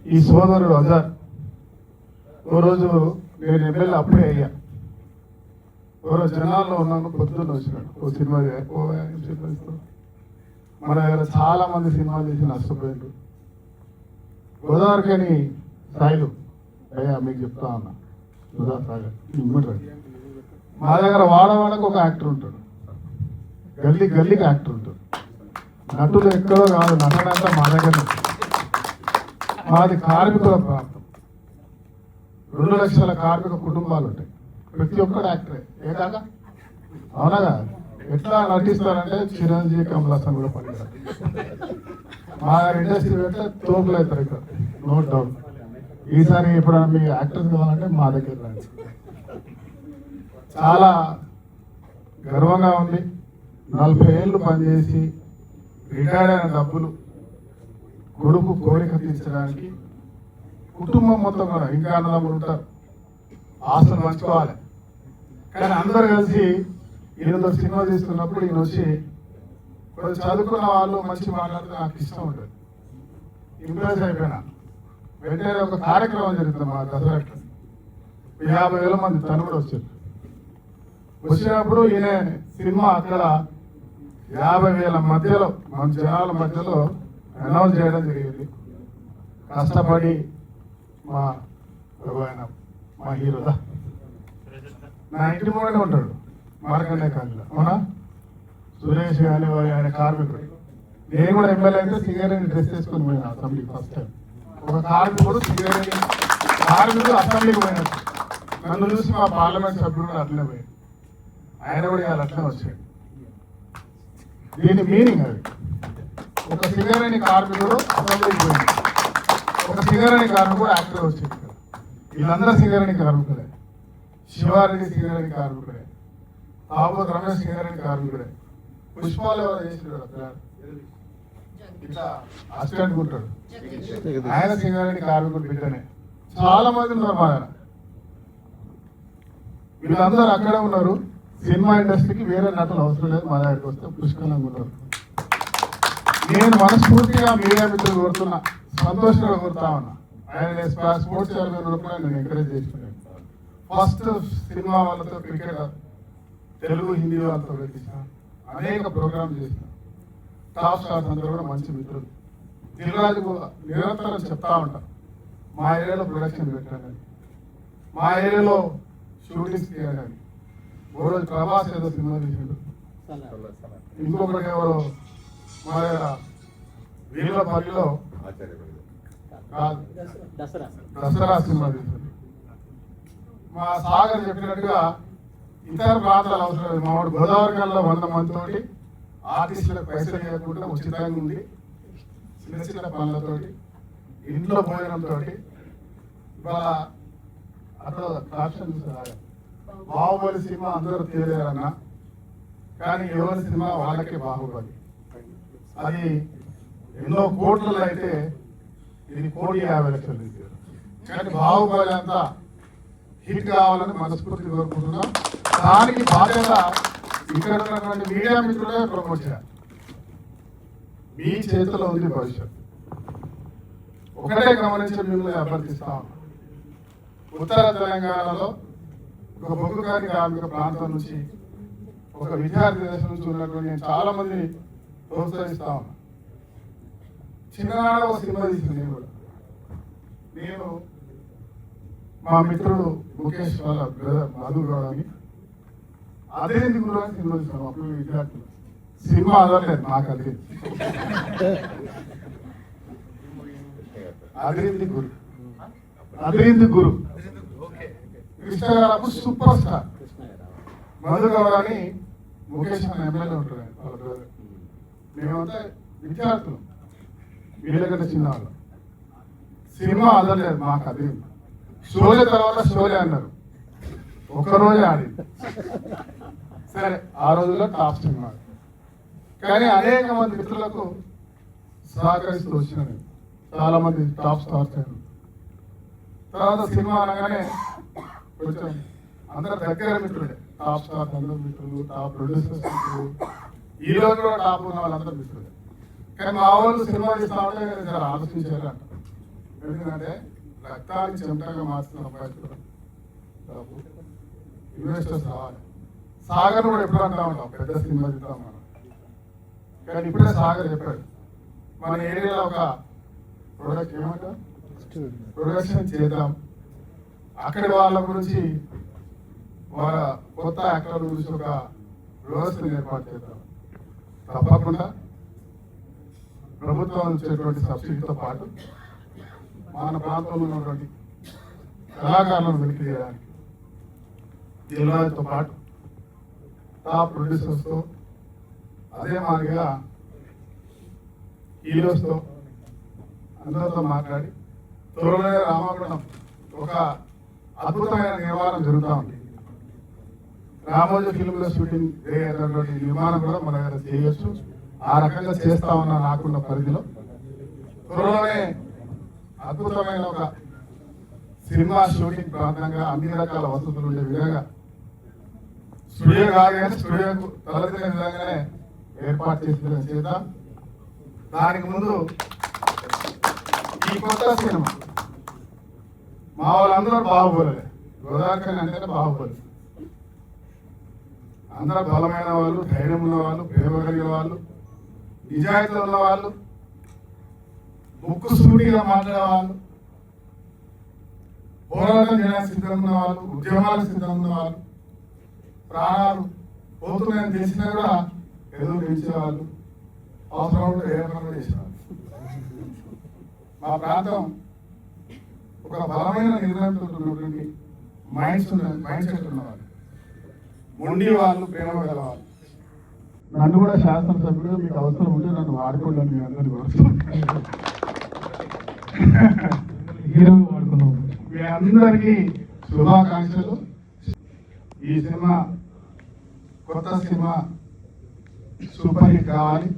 ఈ సోదరుడు అజార్ ఓ రోజు నేను ఎమ్మెల్యే అప్పుడే అయ్యా. ఓ రోజు జనాల్లో ఉన్నాను, పొద్దున్న వచ్చినాడు. ఓ సినిమా మన దగ్గర చాలా మంది సినిమాలు తీసి నష్టపోయారు. గోదావరికని సాయిలు అయ్యా మీకు చెప్తా ఉన్నా, గోదావరి సాగర్ మా దగ్గర వాడవాడకు ఒక యాక్టర్ ఉంటాడు, గల్లీకి యాక్టర్ ఉంటాడు. నటులు ఎక్కడో కాదు, నటనంతా మా దగ్గర. మాది కార్మికుల ప్రాంతం, 2 లక్షల కార్మిక కుటుంబాలు ఉంటాయి. ప్రతి ఒక్కడు యాక్టరే ఏ కాక అవునగా. ఎట్లా నటిస్తారంటే చిరంజీవి, కమల్ హాసన్ కూడా పనికిరారు. మా ఇండస్ట్రీ పెడితే తోపులు అవుతారు ఇక్కడ, నో డౌట్. ఈసారి ఎప్పుడైనా మీకు యాక్టర్స్ కావాలంటే మా దగ్గర రండి. చాలా గర్వంగా ఉంది. 40 ఏళ్ళు పనిచేసి రిటైర్డ్ అయిన డబ్బులు కొడుకు కోరిక తీర్చడానికి కుటుంబం మొత్తం కూడా, ఇంకా అన్నదమ్ములు ఉంటారు, ఆస్తులు పంచుకోవాలి. కానీ అందరూ కలిసి ఈయనతో సినిమా తీస్తున్నప్పుడు ఈయన వచ్చి కొంచెం చదువుకున్న వాళ్ళు మంచి మాట్లాడితే నాకు ఇష్టం ఉంటుంది. ఇంప్రెస్ అయిపోయినా. వెంటనే ఒక కార్యక్రమం జరుగుతుంది మా దసరాకి. 50,000 మంది తను కూడా వచ్చారు. వచ్చినప్పుడు ఈయన సినిమా అక్కడ 50,000 మధ్యలో, మన జనాల మధ్యలో అనౌన్స్ చేయడం జరిగింది. కష్టపడి మా హీరోదా నా ఇంటి ముందే ఉంటాడు, మార్కండే కాలనీలో. అవునా? సురేష్ కానీ ఆయన కార్మికుడు. నేను కూడా ఎమ్మెల్యే అయితే సింగరేణి డ్రెస్ వేసుకొని పోయినా అసెంబ్లీకి ఫస్ట్ టైం. ఒక కార్మికుడు కార్మికుడు అసెంబ్లీకి పోయినట్టు నన్ను చూసి మా పార్లమెంట్ సభ్యుడు కూడా అట్లనే పోయాడు. ఆయన కూడా ఇవాళ అట్లనే వచ్చాడు. దీని మీనింగ్ అది. ఒక సింగరేణి కార్మికుడు అసెంబ్లీకి పోయింది, ఒక సింగరేణి కార్మికుడు యాక్టర్ వచ్చాడు. వీళ్ళందరూ సింగరేణి కార్మికుడే. శివారెడ్డి సింగరేణి కార్మికుడే, తాపూర్ రమేష్ సింగరేణి కార్మికుడే, పుష్పాలు ఎవరు చేసినాడు ఇట్లా అసిస్టెంట్ ఉంటాడు, ఆయన సింగరేణి కార్మికుడు బిడ్డనే. చాలా మంది ఉన్నారు మా దగ్గర. వీళ్ళందరూ అక్కడే ఉన్నారు. సినిమా ఇండస్ట్రీకి వేరే నటులు అవసరం లేదు, మా దగ్గరికి వస్తే పుష్కలంగా ఉన్నారు. నేను మనస్ఫూర్తిగా మీడియా మిత్రులు కోరుతున్నా, సంతోషంగా కోరుతా ఉన్నా. ఆయన స్పోర్ట్స్ చైర్మన్ కూడా నేను ఎంకరేజ్ చేసుకున్నాను. ఫస్ట్ సినిమా వాళ్ళతో, క్రికెట్ తెలుగు హిందీ వాళ్ళతో పెట్టించిన అనేక ప్రోగ్రామ్స్ చేసిన టాప్ స్టార్స్ అందరూ కూడా మంచి మిత్రులు. దిల్రాజు నిరంతరం చెప్తా ఉంటాం, మా ఏరియాలో ప్రొడక్షన్ పెట్టాలని, మా ఏరియాలో షూటింగ్స్ చేయాలని. ఓ రోజు ప్రభాస్ ఏదో సినిమా తీసాడు, ఇంకొకటి ఎవరో మా దగ్గర వీళ్ళపల్లిలో దసరా సినిమా తీశాడు. మా సాగర్ చెప్పినట్టుగా ఇతర ప్రాంతాలు అవసరం లేదు. మావాడు గోదావరి కల్లో 100 మందితోటి ఆర్టిస్టులకు పైసలు ఇవ్వకుండా ఉచితంగా ఉంది. చిన్న చిన్న పనులతోటి, ఇంట్లో భోజనంతో. ఇవాళ అక్కడ ఆప్షన్ చూసారు. బాహుబలి సినిమా అందరూ తీరేరన్నా, కానీ ఎవరి సినిమా వాళ్ళకే బాహుబలి. అది ఎన్నో కోట్లలో అయితే ఇది 1,50,00,000 తీశారు. కానీ బాహుబలి అంతా హిట్ కావాలని మనస్ఫూర్తి కోరుకుంటున్నాం. దానికి బాధ్యత ఇక్కడ ఉన్నటువంటి మీడియా మిత్రులే ప్రమోట్ చేయాలి. మీ చేతిలో ఉంది భవిష్యత్తు. ఒకటే గమనించి మిమ్మల్ని అభ్యర్థిస్తా ఉన్నాం. ఉత్తర తెలంగాణలో ఒక బొగ్గు కార్మిక ప్రాంతం నుంచి, ఒక విద్యార్థి దశ నుంచి ఉన్నటువంటి నేను చాలా మందిని ప్రోత్సహిస్తా ఉన్నా. చిన్ననాడ ఒక సినిమా తీసింది నేను కూడా. నేను మా మిత్రుడు ముఖేష్ వాళ్ళ బ్రదర్ మధు గౌడని అదేంటి గురు అని సినిమా తీసాం. అప్పుడు విద్యార్థులు సినిమా అదలేదు నాకు. అదేంటి గురు కృష్ణ గారు అప్పుడు సూపర్ స్టార్. మధు గౌడ అని ముఖేష్ అన్న ఎమ్మెల్యే ఉంటాడు వాళ్ళ బ్రదర్. మేమంతా విద్యార్థులు, వీళ్ళకంటే చిన్నవాళ్ళు. సినిమా అదలేదు మాకు. అదేంటి షోలే తర్వాత షోలే అన్నారు, ఒక్కరోజే ఆడింది. సరే, ఆ రోజుల్లో టాప్ సినిమా. కానీ అనేక మంది మిత్రులకు సహకరిస్తూ వచ్చిన చాలా మంది టాప్ స్టార్స్ అయినారు. తర్వాత సినిమా అనగానే కొంచెం అందరు దగ్గర మిత్రుడే. టాప్ స్టార్స్ అందరు మిత్రులు, టాప్ ప్రొడ్యూసర్స్ మిత్రులు, ఈ రోజు కూడా టాప్ ఉన్న వాళ్ళందరూ మిత్రులే. కానీ మా వాళ్ళు సినిమా తీస్తా ఉంటే ఆలోచించారు అంట. ఎందుకంటే రక్తాన్ని చెమటగా మార్చుతున్న అబ్బాయి ఇన్వెస్టర్స్ రావాలి. సాగర్ కూడా ఎప్పుడు అంటా ఉంటాం పెద్ద సినిమా తీద్దాం మనం, కానీ ఇప్పుడే సాగర్ చెప్పాడు మన ఏరియాలో ఒక ప్రొడక్ట్ ఏమంటాం ప్రొడక్షన్ చేద్దాం, అక్కడి వాళ్ళ గురించి వాళ్ళ కొత్త యాక్టర్ల గురించి ఒక వ్యవస్థను ఏర్పాటు చేద్దాం. తప్పకుండా ప్రభుత్వం ఇచ్చేటువంటి సబ్సిడీతో పాటు మన ప్రాంతంలో ఉన్నటువంటి కళాకారులను వెలికి చేయడానికి జిల్లాతో పాటు టాప్ ప్రొడ్యూసర్స్తో అదే మాదిరిగా హీరోస్తో అందరితో మాట్లాడి త్వరలోనే రామాపురం ఒక అద్భుతమైన నిర్మాణం జరుగుతూ ఉంది. రామోజీ ఫిల్మ్లో షూటింగ్ జరిగేటటువంటి నిర్మాణం కూడా మన దగ్గర చేయొచ్చు. ఆ రకంగా చేస్తా ఉన్నా నాకున్న పరిధిలో త్వరలోనే అద్భుతమైన ఒక సినిమా షూటింగ్ ప్రాంతంగా అన్ని రకాల వసతులు ఉండే విధంగా స్టూడియో కాదు కానీ స్టూడియోకు తలెత్తిన విధంగానే ఏర్పాటు చేసి చేద్దాం. దానికి ముందు ఈ కొత్త సినిమా మా వాళ్ళందరూ బాహుబలి, గోదావరి అంటేనే బాహుబలి. అందరూ బలమైన వాళ్ళు, ధైర్యం ఉన్న వాళ్ళు, ప్రేమ కలిగిన వాళ్ళు, నిజాయితీ ఉన్న వాళ్ళు, ముక్కు సూటిగా మాట్లాడే వాళ్ళు, పోరాటం చేయడానికి సిద్ధంగా ఉన్న వాళ్ళు, ఉద్యమాలకు సిద్ధంగా ఉన్న వాళ్ళు, ప్రాణాలు పోతున్నాయని తెలిసినా కూడా ఎదురు నిలిచేవాళ్ళు, అవసరం ఉంటే ఏ పనులు చేసేవాళ్ళు. మా ప్రాంతం ఒక బలమైన నిర్ణయంతో ఉన్నటువంటి మైండ్ సెట్ ఉన్నవాళ్ళు, మొండి వాళ్ళు, ప్రేమ గల వాళ్ళు. నన్ను కూడా శాసనసభ్యుడు మీకు అవసరం ఉంటే నన్ను వాడుకోండి మీ అందరినీ హీరో వాడుకున్నాం. మీ అందరికీ శుభాకాంక్షలు. ఈ సినిమా కొత్త సినిమా సూపర్ హిట్ కావాలి.